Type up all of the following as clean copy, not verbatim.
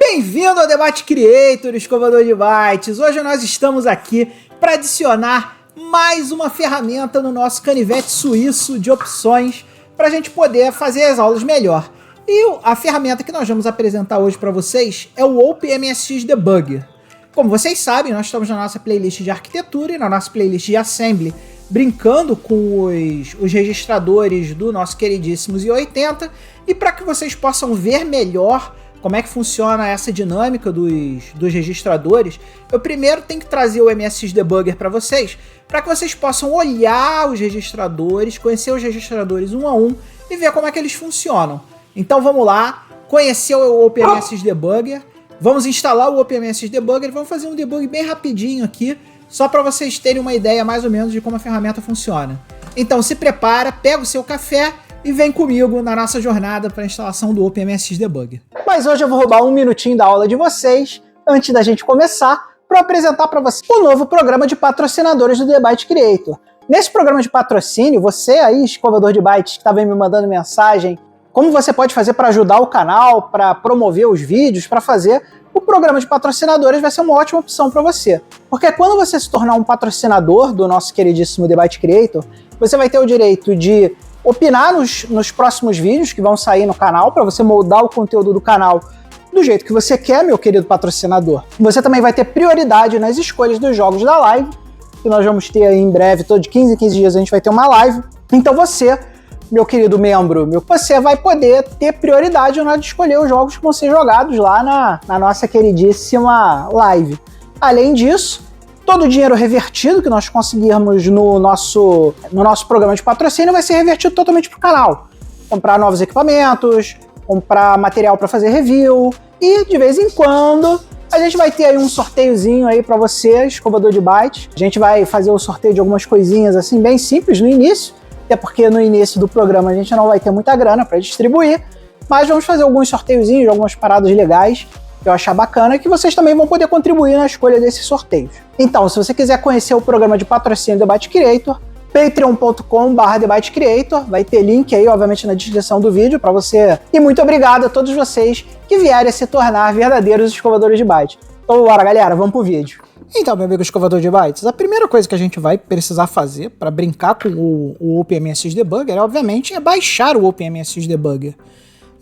Bem-vindo ao Debate Creator, escovador de bytes. Hoje nós estamos aqui para adicionar mais uma ferramenta no nosso canivete suíço de opções para a gente poder fazer as aulas melhor. E a ferramenta que nós vamos apresentar hoje para vocês é o OpenMSX Debugger. Como vocês sabem, nós estamos na nossa playlist de arquitetura e na nossa playlist de assembly, brincando com os registradores do nosso queridíssimo Z80, e para que vocês possam ver melhor como é que funciona essa dinâmica dos registradores, eu primeiro tenho que trazer o MSX Debugger para vocês que vocês possam olhar os registradores, conhecer os registradores um a um e ver como é que eles funcionam. Então vamos lá, conhecer o OpenMSX Debugger, vamos instalar o OpenMSX Debugger e vamos fazer um debug bem rapidinho aqui, só para vocês terem uma ideia mais ou menos de como a ferramenta funciona. Então se prepara, pega o seu café e vem comigo na nossa jornada para a instalação do OpenMSX Debugger. Mas hoje eu vou roubar um minutinho da aula de vocês, antes da gente começar, para apresentar para vocês o novo programa de patrocinadores do Debate Creator. Nesse programa de patrocínio, você aí, escovador de bytes, que estava me mandando mensagem, como você pode fazer para ajudar o canal, para promover os vídeos, para fazer, o programa de patrocinadores vai ser uma ótima opção para você. Porque quando você se tornar um patrocinador do nosso queridíssimo Debate Creator, você vai ter o direito de opinar nos próximos vídeos que vão sair no canal, para você moldar o conteúdo do canal do jeito que você quer, meu querido patrocinador. Você também vai ter prioridade nas escolhas dos jogos da live, que nós vamos ter aí em breve, todo de 15 em 15 dias a gente vai ter uma live. Então você, meu querido membro, você vai poder ter prioridade na hora de escolher os jogos que vão ser jogados lá na nossa queridíssima live. Além disso, todo o dinheiro revertido que nós conseguirmos no nosso programa de patrocínio vai ser revertido totalmente para o canal. Comprar novos equipamentos, comprar material para fazer review e, de vez em quando, a gente vai ter aí um sorteiozinho aí para você, escovador de bytes. A gente vai fazer o sorteio de algumas coisinhas assim bem simples no início, até porque no início do programa a gente não vai ter muita grana para distribuir, mas vamos fazer alguns sorteiozinhos, algumas paradas legais que eu achar bacana, que vocês também vão poder contribuir na escolha desses sorteios. Então, se você quiser conhecer o programa de patrocínio do Debate Creator, patreon.com/Debate Creator, vai ter link aí, obviamente, na descrição do vídeo para você. E muito obrigado a todos vocês que vierem a se tornar verdadeiros escovadores de bytes. Então, bora, galera, vamos pro vídeo. Então, meu amigo escovador de bytes, a primeira coisa que a gente vai precisar fazer para brincar com o OpenMSX Debugger, obviamente, é baixar o OpenMSX Debugger.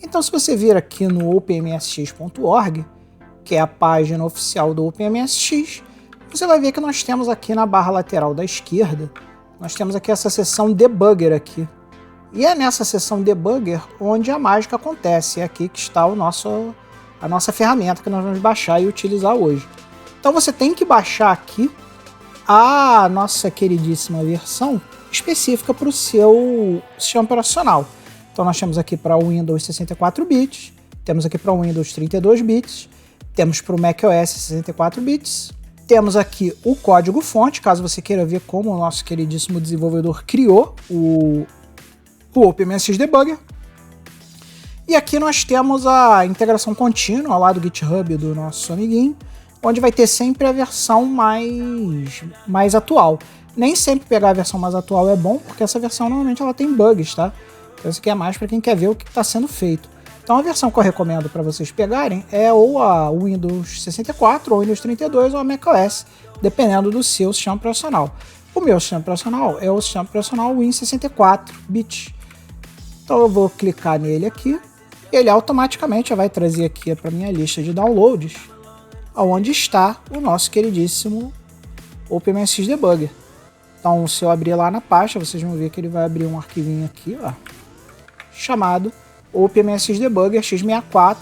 Então, se você vir aqui no openmsx.org, que é a página oficial do OpenMSX, você vai ver que nós temos aqui na barra lateral da esquerda, nós temos aqui essa seção Debugger aqui. E é nessa seção Debugger onde a mágica acontece. É aqui que está a nossa ferramenta que nós vamos baixar e utilizar hoje. Então você tem que baixar aqui a nossa queridíssima versão específica para o seu sistema operacional. Então nós temos aqui para o Windows 64 bits, temos aqui para o Windows 32 bits, temos para o macOS 64 bits, temos aqui o código-fonte, caso você queira ver como o nosso queridíssimo desenvolvedor criou o OpenMSX Debugger. E aqui nós temos a integração contínua lá do GitHub do nosso amiguinho, onde vai ter sempre a versão mais atual. Nem sempre pegar a versão mais atual é bom, porque essa versão normalmente ela tem bugs, tá? Então isso aqui é mais para quem quer ver o que está sendo feito. Então a versão que eu recomendo para vocês pegarem é ou a Windows 64, ou Windows 32, ou a macOS, dependendo do seu sistema operacional. O meu sistema operacional é o sistema operacional Win 64 bits. Então eu vou clicar nele aqui, e ele automaticamente já vai trazer aqui para minha lista de downloads, onde está o nosso queridíssimo OpenMSX Debugger. Então se eu abrir lá na pasta, vocês vão ver que ele vai abrir um arquivinho aqui, ó, chamado OpenMSX Debugger x64,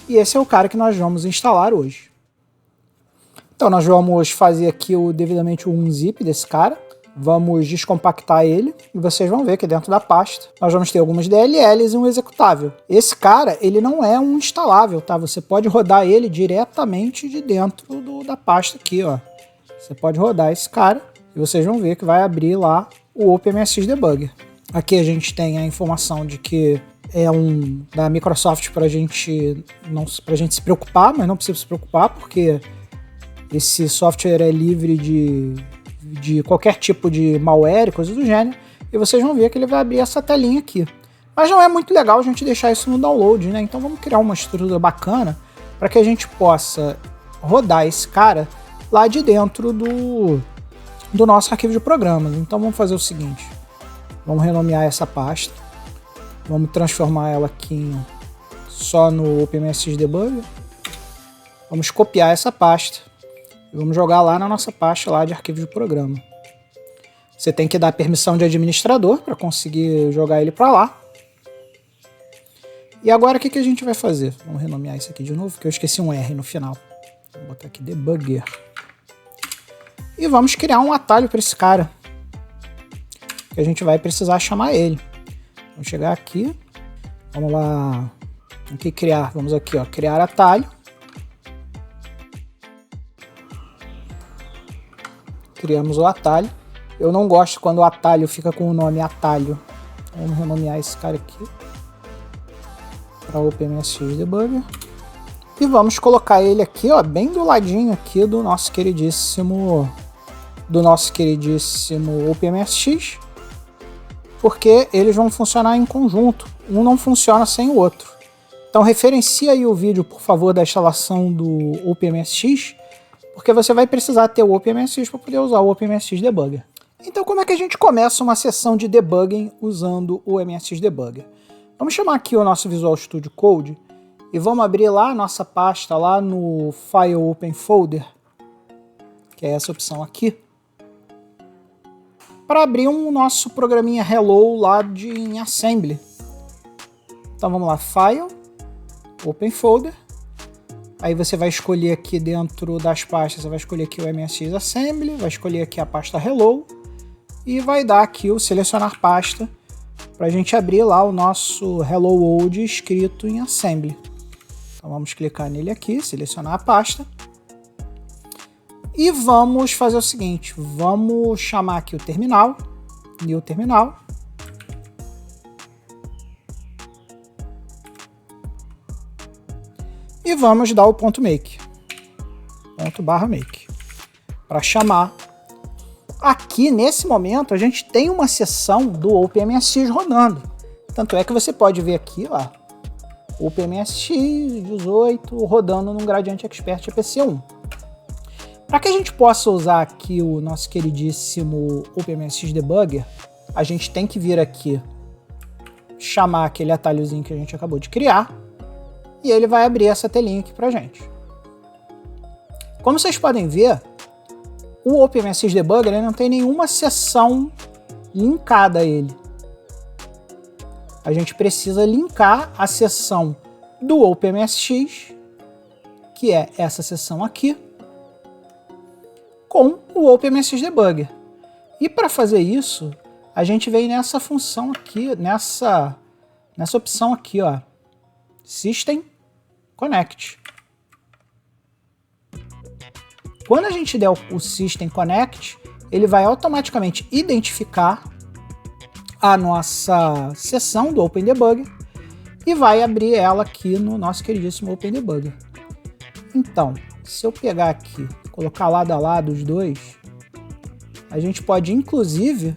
e esse é o cara que nós vamos instalar hoje. Então nós vamos fazer aqui devidamente o unzip desse cara, vamos descompactar ele, e vocês vão ver que dentro da pasta nós vamos ter algumas DLLs e um executável. Esse cara, ele não é um instalável, tá? Você pode rodar ele diretamente de dentro da pasta aqui, ó. Você pode rodar esse cara, e vocês vão ver que vai abrir lá o OpenMSX Debugger. Aqui a gente tem a informação de que é da Microsoft para a gente se preocupar, mas não precisa se preocupar porque esse software é livre de qualquer tipo de malware e coisas do gênero, e vocês vão ver que ele vai abrir essa telinha aqui. Mas não é muito legal a gente deixar isso no download, né? Então vamos criar uma estrutura bacana para que a gente possa rodar esse cara lá de dentro do nosso arquivo de programas. Então vamos fazer o seguinte, vamos renomear essa pasta, vamos transformar ela aqui só no OpenMSX Debugger, vamos copiar essa pasta e vamos jogar lá na nossa pasta lá de arquivo de programa. Você tem que dar permissão de administrador para conseguir jogar ele para lá. E agora o que a gente vai fazer? Vamos renomear isso aqui de novo, porque eu esqueci um R no final. Vou botar aqui Debugger. E vamos criar um atalho para esse cara, que a gente vai precisar chamar ele. Vamos chegar aqui, vamos lá, aqui criar, vamos aqui, ó, criar atalho. Criamos o atalho. Eu não gosto quando o atalho fica com o nome atalho. Vamos renomear esse cara aqui para OpenMSX Debugger. E vamos colocar ele aqui, ó, bem do ladinho aqui do nosso queridíssimo OpenMSX, porque eles vão funcionar em conjunto. Um não funciona sem o outro. Então referencia aí o vídeo, por favor, da instalação do OpenMSX, porque você vai precisar ter o OpenMSX para poder usar o OpenMSX Debugger. Então como é que a gente começa uma sessão de debugging usando o MSX Debugger? Vamos chamar aqui o nosso Visual Studio Code e vamos abrir lá a nossa pasta lá no File Open Folder, que é essa opção aqui, para abrir um nosso programinha Hello lá em Assembly. Então vamos lá, File, Open Folder, aí você vai escolher aqui dentro das pastas, você vai escolher aqui o MSX Assembly, vai escolher aqui a pasta Hello e vai dar aqui o selecionar pasta para a gente abrir lá o nosso Hello World escrito em Assembly. Então vamos clicar nele aqui, selecionar a pasta. E vamos fazer o seguinte, vamos chamar aqui o terminal, new terminal. E vamos dar o ponto .make, .make, para chamar. Aqui, nesse momento, a gente tem uma seção do OpenMSX rodando. Tanto é que você pode ver aqui, ó, OpenMSX 18 rodando no Gradiente Expert EPC1. Para que a gente possa usar aqui o nosso queridíssimo OpenMSX Debugger, a gente tem que vir aqui, chamar aquele atalhozinho que a gente acabou de criar, e ele vai abrir essa telinha aqui pra gente. Como vocês podem ver, o OpenMSX Debugger ele não tem nenhuma seção linkada a ele. A gente precisa linkar a seção do OpenMSX, que é essa seção aqui, com o OpenMSX Debugger. E para fazer isso, a gente vem nessa função aqui, nessa opção aqui, ó, System Connect. Quando a gente der o System Connect, ele vai automaticamente identificar a nossa seção do Open Debugger e vai abrir ela aqui no nosso queridíssimo Open Debugger. Então, se eu pegar aqui, colocar lado a lado os dois, a gente pode inclusive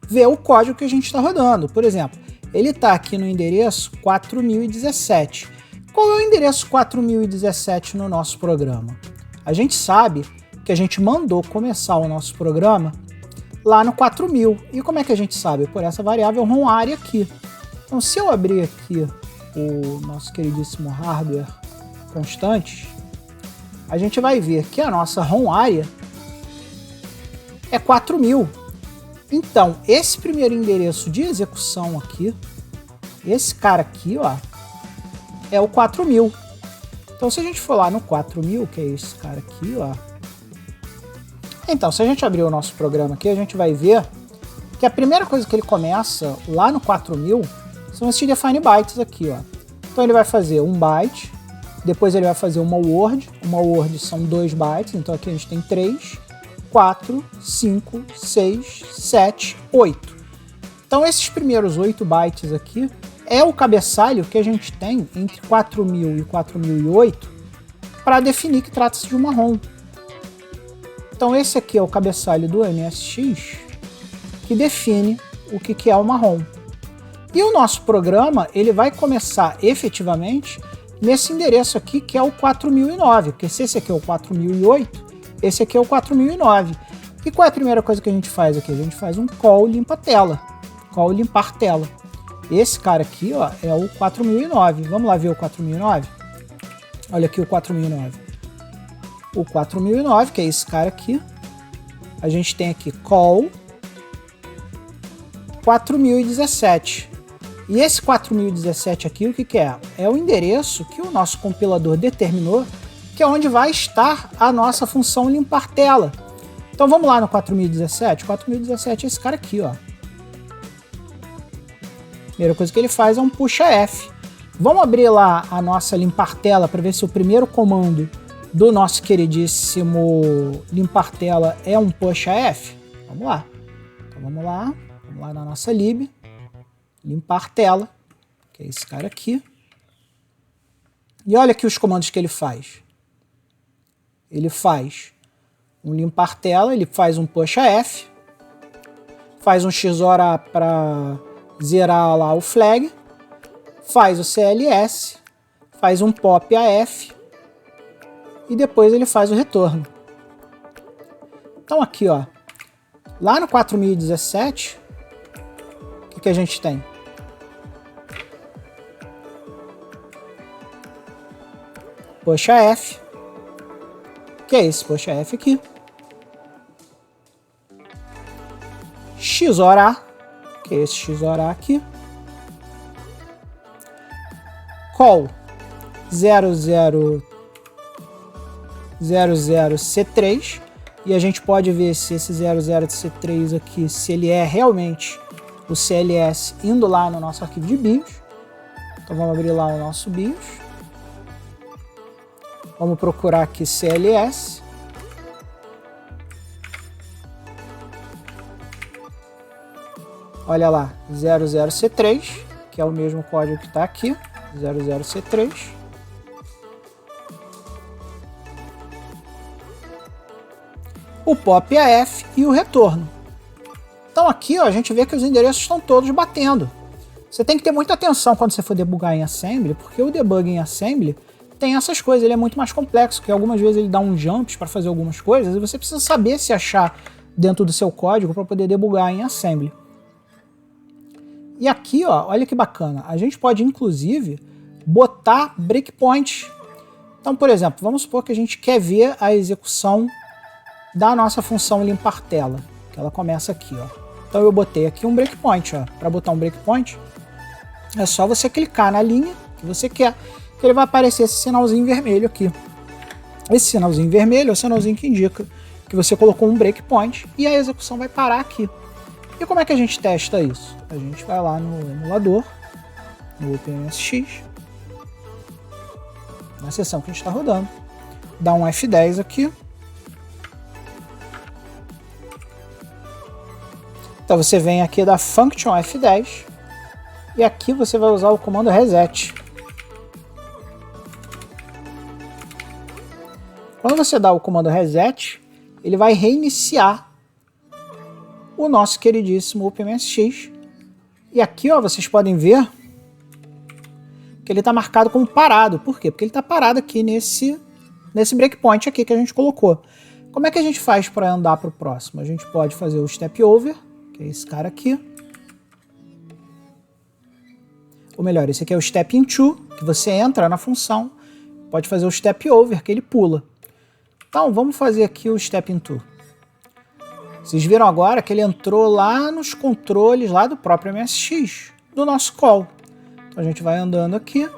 ver o código que a gente está rodando. Por exemplo, ele está aqui no endereço 4017. Qual é o endereço 4017 no nosso programa? A gente sabe que a gente mandou começar o nosso programa lá no 4000. E como é que a gente sabe? Por essa variável ROM_ARIA aqui. Então, se eu abrir aqui o nosso queridíssimo hardware constantes, a gente vai ver que a nossa ROM_ARIA é 4000. Então, esse primeiro endereço de execução aqui, esse cara aqui, ó, é o 4000. Então, se a gente for lá no 4000, que é esse cara aqui, ó. Então, se a gente abrir o nosso programa aqui, a gente vai ver que a primeira coisa que ele começa lá no 4000 são esses define bytes aqui, ó. Então, ele vai fazer um byte, depois ele vai fazer uma word são 2 bytes, então aqui a gente tem 3, 4, 5, 6, 7, 8. Então, esses primeiros 8 bytes aqui é o cabeçalho que a gente tem entre 4000 e 4008 para definir que trata-se de uma ROM. Então esse aqui é o cabeçalho do MSX que define o que é uma ROM. E o nosso programa ele vai começar efetivamente nesse endereço aqui, que é o 4009, porque se esse aqui é o 4008, esse aqui é o 4009. E qual é a primeira coisa que a gente faz aqui? A gente faz um call limpa-tela, call limpar-tela. Esse cara aqui, ó, é o 4009. Vamos lá ver o 4009? Olha aqui o 4009. O 4009, que é esse cara aqui. A gente tem aqui call 4017. E esse 4017 aqui, o que que é? É o endereço que o nosso compilador determinou, que é onde vai estar a nossa função limpar tela. Então vamos lá no 4017. 4017 é esse cara aqui, ó. Primeira coisa que ele faz é um puxa F. Vamos abrir lá a nossa limpar tela para ver se o primeiro comando do nosso queridíssimo limpar tela é um puxa F. Vamos lá. Então vamos lá na nossa lib, limpar tela, que é esse cara aqui. E olha aqui os comandos que ele faz. Ele faz um limpar tela, ele faz um puxa F, faz um XOR para zerar lá o flag, faz o CLS, faz um pop AF e depois ele faz o retorno. Então aqui, ó, lá no 4017, o que a gente tem? Puxa F, que é esse puxa F aqui. XOR, que é esse XOR aqui. Call 0000C3. E a gente pode ver se esse 00C3 aqui, se ele é realmente o CLS indo lá no nosso arquivo de BIOS. Então vamos abrir lá o nosso BIOS. Vamos procurar aqui CLS. Olha lá, 00C3, que é o mesmo código que está aqui, 00C3. O pop AF e o retorno. Então aqui, ó, a gente vê que os endereços estão todos batendo. Você tem que ter muita atenção quando você for debugar em Assembly, porque o debug em Assembly tem essas coisas, ele é muito mais complexo, porque algumas vezes ele dá uns jumps para fazer algumas coisas e você precisa saber se achar dentro do seu código para poder debugar em Assembly. E aqui, ó, olha que bacana, a gente pode inclusive botar breakpoint. Então, por exemplo, vamos supor que a gente quer ver a execução da nossa função limpar tela, que ela começa aqui, ó. Então eu botei aqui um breakpoint, ó. Para botar um breakpoint, é só você clicar na linha que você quer, que ele vai aparecer esse sinalzinho vermelho aqui. Esse sinalzinho vermelho é o sinalzinho que indica que você colocou um breakpoint e a execução vai parar aqui. E como é que a gente testa isso? A gente vai lá no emulador, no OpenMSX, na seção que a gente está rodando, dá um F10 aqui. Então você vem aqui da function F10 e aqui você vai usar o comando reset. Quando você dá o comando reset, ele vai reiniciar o nosso queridíssimo OpenMSX. E aqui, ó, vocês podem ver que ele está marcado como parado. Por quê? Porque ele está parado aqui nesse breakpoint aqui que a gente colocou. Como é que a gente faz para andar para o próximo? A gente pode fazer o step over, que é esse cara aqui. Ou melhor, esse aqui é o step into, que você entra na função. Pode fazer o step over, que ele pula. Então, vamos fazer aqui o step into. Vocês viram agora que ele entrou lá nos controles lá do próprio MSX, do nosso call. Então a gente vai andando aqui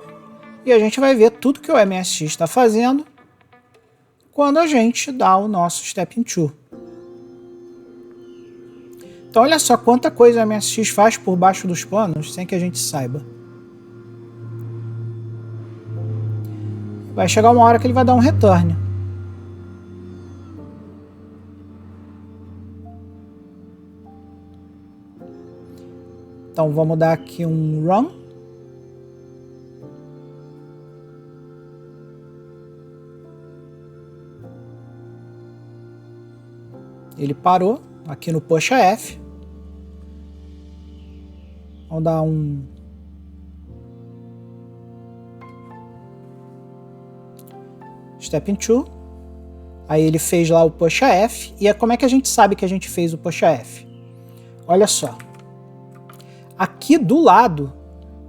e a gente vai ver tudo que o MSX está fazendo quando a gente dá o nosso step into. Então olha só quanta coisa o MSX faz por baixo dos panos sem que a gente saiba. Vai chegar uma hora que ele vai dar um return. Então vamos dar aqui um run. Ele parou aqui no puxa F. Vamos dar um Step into. Aí ele fez lá o push AF. E como é que a gente sabe que a gente fez o push AF? Olha só. Aqui do lado,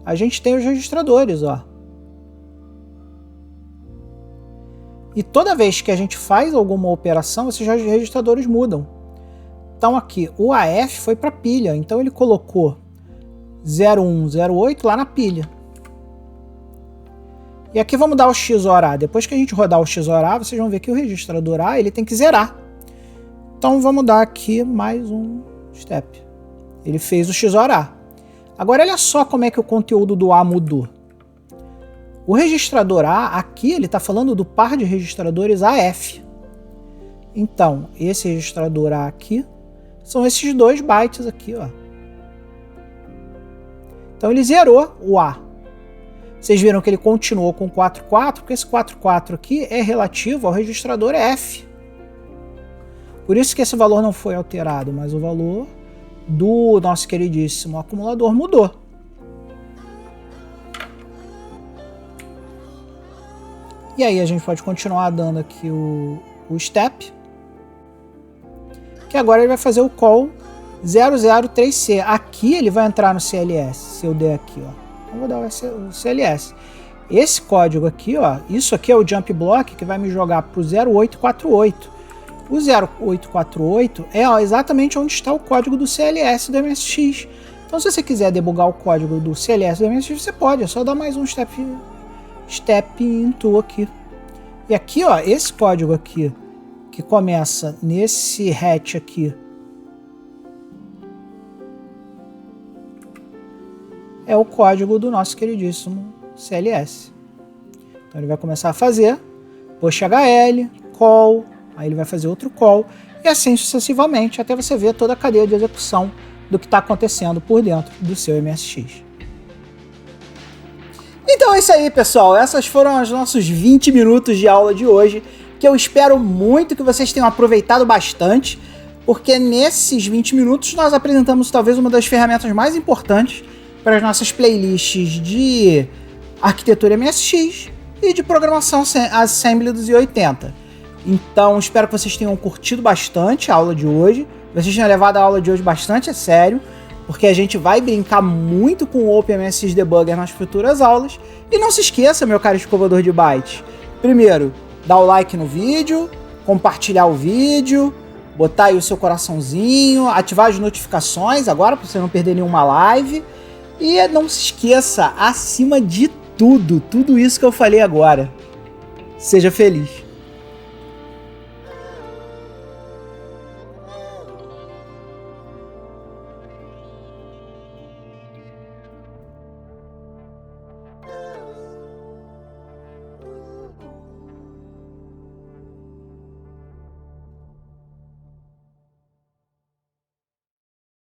a gente tem os registradores, ó. E toda vez que a gente faz alguma operação, esses registradores mudam. Então aqui, o AF foi para pilha. Então ele colocou 0108 lá na pilha. E aqui vamos dar o XOR. Depois que a gente rodar o XOR, vocês vão ver que o registrador A ele tem que zerar. Então vamos dar aqui mais um step. Ele fez o XOR. Agora olha só como é que o conteúdo do A mudou. O registrador A, aqui ele está falando do par de registradores AF. Então, esse registrador A aqui são esses 2 bytes aqui, ó. Então ele zerou o A. Vocês viram que ele continuou com 44, porque esse 44 aqui é relativo ao registrador F. Por isso que esse valor não foi alterado, mas o valor do nosso queridíssimo acumulador mudou. E aí a gente pode continuar dando aqui o step, que agora ele vai fazer o call 003C. Aqui ele vai entrar no CLS, se eu der aqui, ó. Eu vou dar o CLS. Esse código aqui, ó, isso aqui é o jump block que vai me jogar para o 0848. O 0848 é exatamente onde está o código do CLS do MSX. Então se você quiser debugar o código do CLS do MSX, você pode, é só dar mais um step into aqui. E aqui, ó, esse código aqui, que começa nesse hatch aqui, é o código do nosso queridíssimo CLS. Então ele vai começar a fazer push HL, call, aí ele vai fazer outro call, e assim sucessivamente, até você ver toda a cadeia de execução do que está acontecendo por dentro do seu MSX. Então é isso aí, pessoal. Essas foram os nossos 20 minutos de aula de hoje, que eu espero muito que vocês tenham aproveitado bastante, porque nesses 20 minutos nós apresentamos talvez uma das ferramentas mais importantes para as nossas playlists de arquitetura MSX e de programação Assembly dos i80. Então espero que vocês tenham curtido bastante a aula de hoje, vocês tenham levado a aula de hoje bastante a sério, porque a gente vai brincar muito com o OpenMSX Debugger nas futuras aulas. E não se esqueça, meu caro escovador de bytes, primeiro, dar o like no vídeo, compartilhar o vídeo, botar aí o seu coraçãozinho, ativar as notificações agora para você não perder nenhuma live. E não se esqueça, acima de tudo isso que eu falei agora, seja feliz.